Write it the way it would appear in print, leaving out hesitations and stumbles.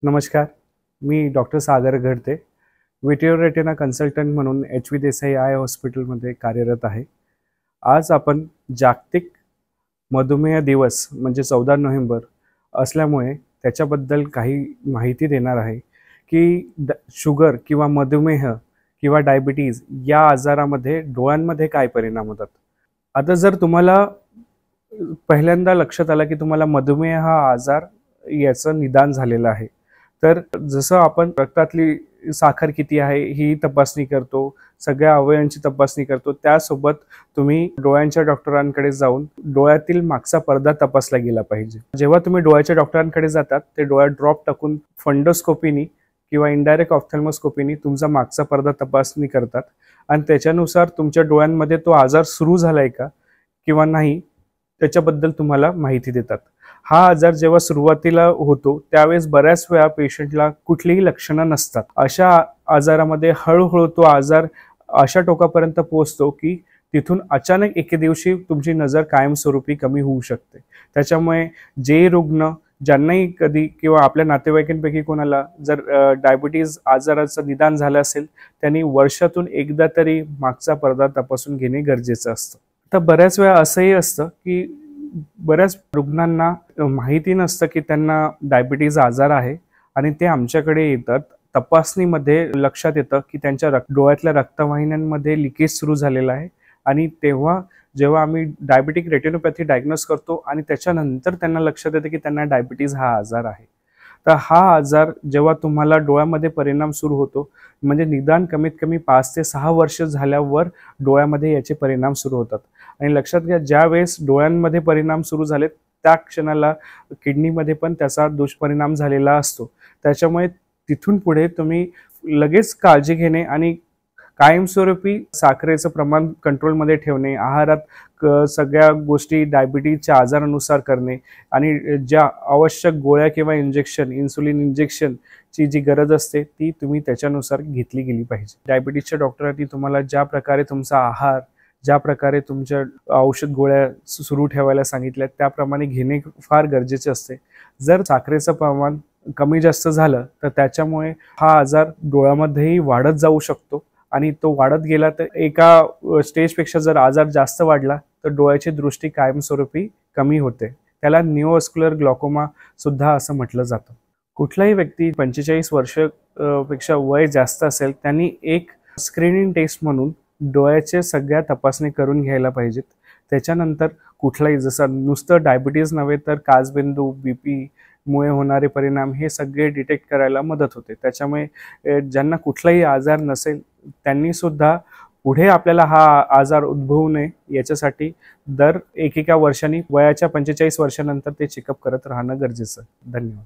नमस्कार. मी डॉक्टर सागर घडते. व्हिटिओ retina consultant म्हणून एच.व्ही. देसाई आय हॉस्पिटलमध्ये कार्यरत आहे. आज आपण जागतिक मधुमेह दिवस म्हणजे 14 नोव्हेंबर असल्यामुळे त्याच्याबद्दल काही माहिती देणार आहे की शुगर किंवा मधुमेह किंवा डायबिटीज या आजारामध्ये डोळ्यांमध्ये काय परिणाम होतात. आता जर तुम्हाला पहिल्यांदा लक्षात आलं की तुम्हाला मधुमेह हा आजार याचं निदान झालेलं आहे, तर जसं आपण रक्तातली साखर किती आहे ही तपासणी करतो, सगळ्या अवयवांची तपासणी करतो, त्यासोबत तुम्ही डोळ्यांच्या डॉक्टरांकडे जाऊन डोळ्यातील मागचा पडदा तपासला गेला पाहिजे. जेव्हा तुम्ही डोळ्याच्या डॉक्टरांकडे जातात ते डोळ्यात ड्रॉप टाकून फंडोस्कोपीनी किंवा इनडायरेक्ट ऑफ्थॅल्मोस्कोपीनी तुमचा मागचा पडदा तपासणी करतात आणि त्याच्यानुसार तुमच्या डोळ्यांमध्ये तो आजार सुरू झालाय का किंवा नाही त्याच्याबद्दल तुम्हाला माहिती देतात. हा आजार जेव्हा सुरुवातीला होतो त्यावेळेस बऱ्याच वेळा पेशंटला कुठलीही लक्षणं नसतात. अशा आजारामध्ये हळूहळू तो आजार अशा टोकापर्यंत पोहोचतो की तिथून अचानक एके दिवशी तुमची नजर कायमस्वरूपी कमी होऊ शकते. त्याच्यामुळे जे रुग्ण ज्यांनाही कधी किंवा आपल्या नातेवाईकांपैकी कोणाला जर डायबिटीज आजाराचं निदान झालं असेल त्यांनी वर्षातून एकदा तरी मागचा पडदा तपासून घेणे गरजेचं असतं. तर बऱ्याच वेळा असंही असतं की बऱ्याच रुग्णांना माहिती नसतं की त्यांना डायबिटीज आजार आहे आणि ते आमच्याकडे येतात. तपासणीमध्ये लक्षात येतं की त्यांच्या डोळ्यातल्या रक्तवाहिन्यांमध्ये लिकेज सुरू झालेला आहे आणि जेव्हा आम्ही डायबिटिक रेटिनोपॅथी डायग्नोज करतो आणि त्याच्यानंतर त्यांना लक्षात येतं की त्यांना डायबिटीज हा आजार आहे. तर हा आजार जेव्हा तुम्हाला डोळ्यामध्ये परिणाम सुरू होतो म्हणजे निदान कमीत कमी 5 ते 6 वर्ष झाल्यावर डोळ्यामध्ये याचे परिणाम सुरू होतात. आणि लक्षात घ्या, ज्या वेळेस डोळ्यांमध्ये परिणाम सुरू झाले त्या क्षणाला किडनीमध्ये पण त्याचा दुष्परिणाम झालेला असतो. त्याच्यामुळे तिथून पुढे तुम्ही लगेच काळजी घेणे आणि कायमस्वरूपी साखरेचं प्रमाण कंट्रोलमध्ये ठेवणे, आहारात सगळ्या गोष्टी डायबिटीजच्या आजारानुसार करणे आणि ज्या आवश्यक गोळ्या किंवा इन्सुलिन इंजेक्शनची जी गरज असते ती तुम्ही त्याच्यानुसार घेतली गेली पाहिजे. डायबिटीजच्या डॉक्टरांनी तुम्हाला ज्या प्रकारे तुमचा आहार, ज्या प्रकारे तुमच्या औषध गोळ्या सुरू ठेवायला सांगितल्या त्याप्रमाणे घेणे फार गरजेचे असते. जर साखरेचं प्रमाण कमी जास्त झालं तर त्याच्यामुळे हा आजार डोळ्यामध्येही वाढत जाऊ शकतो आणि तो वाढत गेला तर एका स्टेजपेक्षा जर आजार जास्त वाढला तर डोळ्याची दृष्टी कायमस्वरूपी कमी होते. त्याला निओव्हास्क्युलर ग्लॉकोमा सुद्धा असं म्हटलं जातं. कुठलाही व्यक्ती 45 वर्ष पेक्षा वय जास्त असेल त्यांनी एक स्क्रीनिंग टेस्ट म्हणून डोळ्याचे सगळ्या तपासणी करून घ्यायला पाहिजेत. त्याच्यानंतर कुठलाही जसं नुसतं डायबिटीज नव्हे तर काचबिंदू, BP मुळे होणारे परिणाम हे सगळे डिटेक्ट करायला मदत होते. त्याच्यामुळे ज्यांना कुठलाही आजार नसेल त्यांनी सुद्धा पुढे आपल्याला हा आजार उद्भवू नये याच्यासाठी दर एकेका वर्षांनी वयाच्या 45 वर्षानंतर ते चेकअप करत राहणं गरजेचं आहे. धन्यवाद.